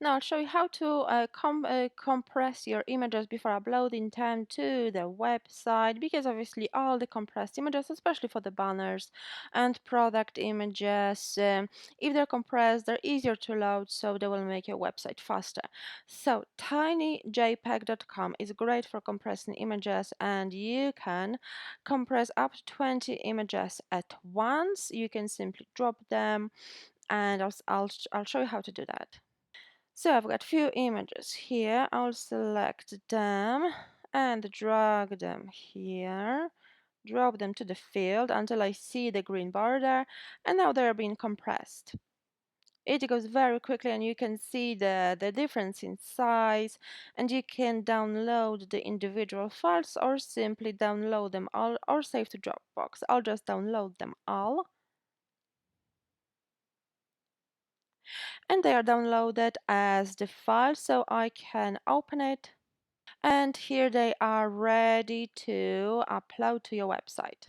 Now I'll show you how to compress your images before uploading them to the website, because obviously all the compressed images, especially for the banners and product images, if they're compressed, they're easier to load, so they will make your website faster. So TinyJpg.com is great for compressing images, and you can compress up to 20 images at once. You can simply drop them, and I'll show you how to do that. So I've got few images here. I'll select them and drag them here, drop them to the field until I see the green border, and now they're being compressed. It goes very quickly, and you can see the difference in size, and you can download the individual files or simply download them all or save to Dropbox. I'll just download them all. And they are downloaded as the file, so I can open it. And here they are ready to upload to your website.